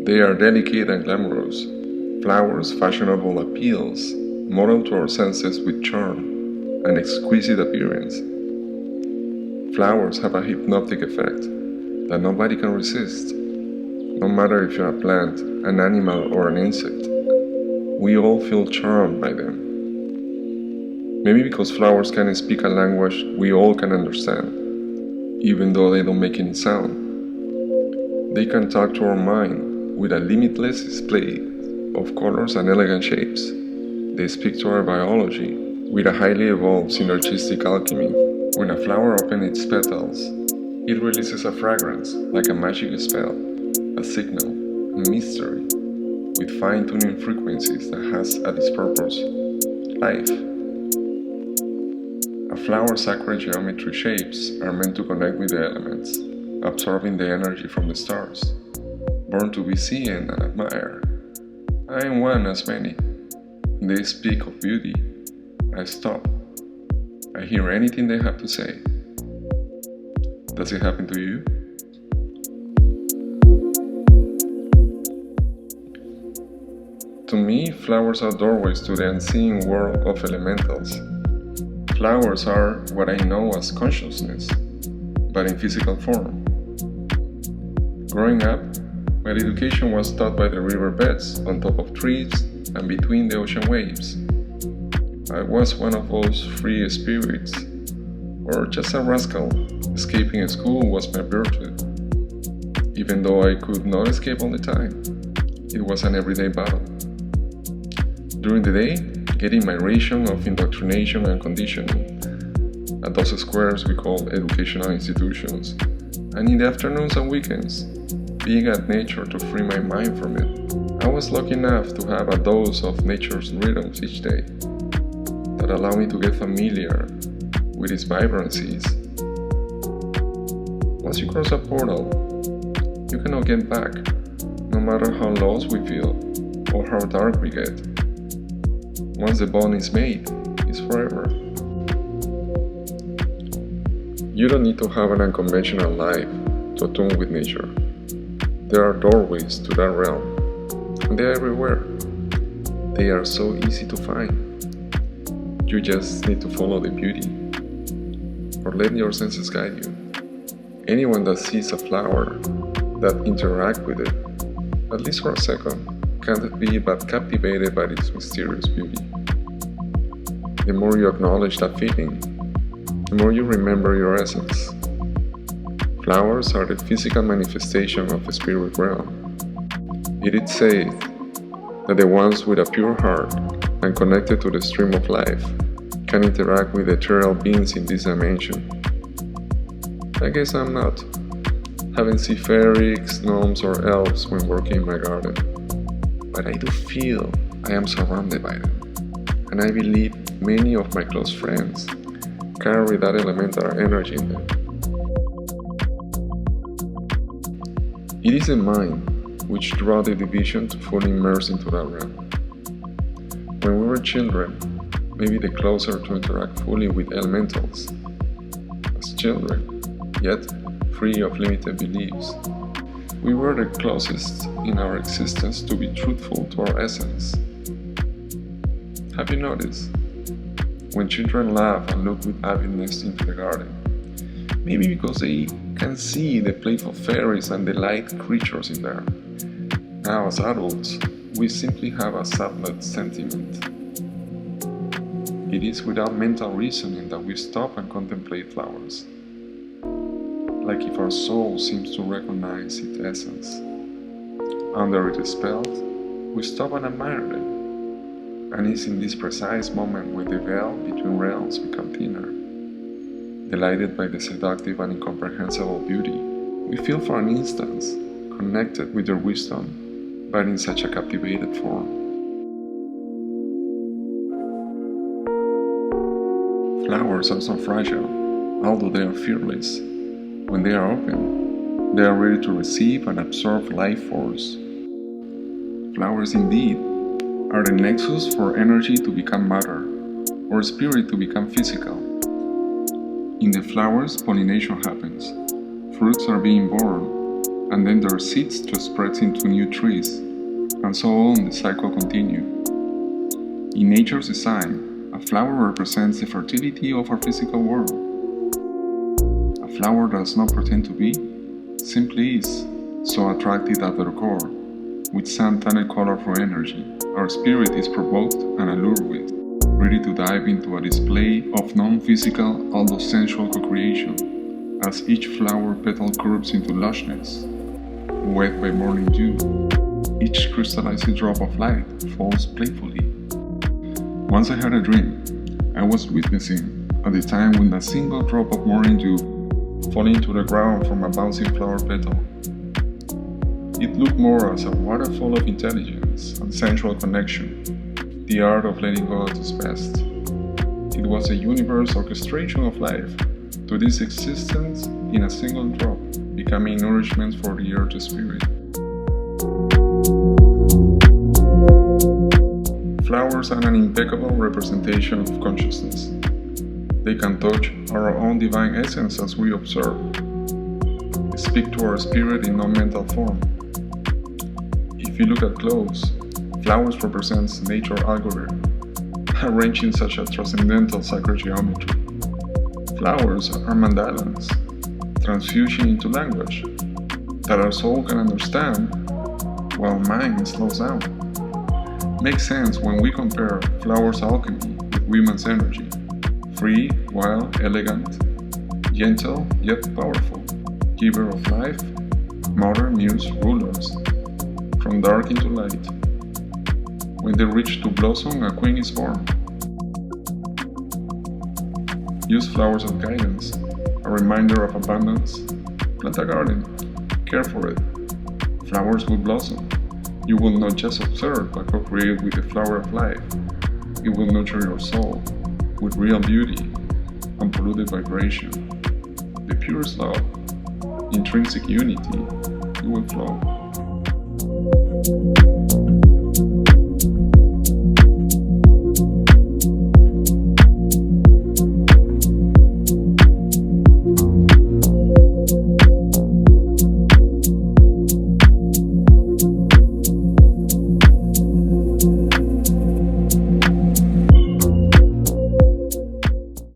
They are delicate and glamorous, flowers' fashionable appeals, model to our senses with charm and exquisite appearance. Flowers have a hypnotic effect that nobody can resist. No matter if you're a plant, an animal, or an insect, we all feel charmed by them. Maybe because flowers can speak a language we all can understand, even though they don't make any sound. They can talk to our mind with a limitless display of colors and elegant shapes. They speak to our biology with a highly evolved synergistic alchemy. When a flower opens its petals, it releases a fragrance like a magic spell, a signal, a mystery, with fine-tuning frequencies that has at its purpose life. A flower's sacred geometry shapes are meant to connect with the elements, absorbing the energy from the stars, born to be seen and admired. I am one as many. They speak of beauty. I stop. I hear anything they have to say. Does it happen to you? To me, flowers are doorways to the unseen world of elementals. Flowers are what I know as consciousness, but in physical form. Growing up, my education was taught by the riverbeds, on top of trees, and between the ocean waves. I was one of those free spirits, or just a rascal. Escaping school was my virtue. Even though I could not escape all the time, it was an everyday battle. During the day, getting my ration of indoctrination and conditioning at those squares we call educational institutions, and in the afternoons and weekends, being at nature to free my mind from it. I was lucky enough to have a dose of nature's rhythms each day that allowed me to get familiar with its vibrancies. Once you cross a portal, you cannot get back, no matter how lost we feel or how dark we get. Once the bond is made, it's forever. You don't need to have an unconventional life to attune with nature. There are doorways to that realm, and they are everywhere. They are so easy to find. You just need to follow the beauty, or let your senses guide you. Anyone that sees a flower, that interacts with it, at least for a second, can't be but captivated by its mysterious beauty. The more you acknowledge that feeling, the more you remember your essence. Flowers are the physical manifestation of the spirit realm. It is said that the ones with a pure heart and connected to the stream of life can interact with ethereal beings in this dimension. I guess I'm not. Haven't seen fairies, gnomes, or elves when working in my garden, but I do feel I am surrounded by them, and I believe many of my close friends carry that elemental energy in them. It is the mind which draws the division to fully immerse into that realm. When we were children, maybe the closer to interact fully with elementals. As children, yet free of limited beliefs, we were the closest in our existence to be truthful to our essence. Have you noticed? When children laugh and look with avidness into the garden, maybe because they can see the playful fairies and the light creatures in there. Now as adults, we simply have a sublet sentiment. It is without mental reasoning that we stop and contemplate flowers, like if our soul seems to recognize its essence. Under its spell, we stop and admire them, and it's in this precise moment when the veil between realms becomes thinner. Delighted by the seductive and incomprehensible beauty, we feel for an instant connected with their wisdom, but in such a captivated form. Flowers are so fragile, although they are fearless. When they are open, they are ready to receive and absorb life force. Flowers indeed are the nexus for energy to become matter, or spirit to become physical. In the flowers, pollination happens. fruits are being born, and then there are seeds to spread into new trees, and so on the cycle continues. In nature's design, a flower represents the fertility of our physical world. A flower does not pretend to be, simply is, so attractive at their core, with some tanned colorful energy, our spirit is provoked and allured with, ready to dive into a display of non-physical, although sensual co-creation, as each flower petal curves into lushness, wet by morning dew. Each crystallized drop of light falls playfully. Once I had a dream. I was witnessing at the time when a single drop of morning dew falling to the ground from a bouncing flower petal. It looked more as a waterfall of intelligence and sensual connection, the art of letting go at its best. It was a universe orchestration of life to this existence in a single drop, becoming nourishment for the earth spirit. Flowers are an impeccable representation of consciousness. They can touch our own divine essence as we observe, speak to our spirit in non-mental form. If you look at close, flowers represents nature's algorithm, arranged in such a transcendental sacred geometry. Flowers are mandalas, transfusion into language, that our soul can understand, while mind slows down. Makes sense when we compare flowers' alchemy with women's energy, free, wild, elegant, gentle yet powerful, giver of life, mother, muse, rulers, from dark into light. When they reach to blossom, a queen is born. Use flowers as guidance, a reminder of abundance. Plant a garden, care for it. Flowers will blossom. You will not just observe, but co-create with the flower of life. It will nurture your soul with real beauty, unpolluted vibration, the purest love, intrinsic unity. You will flow.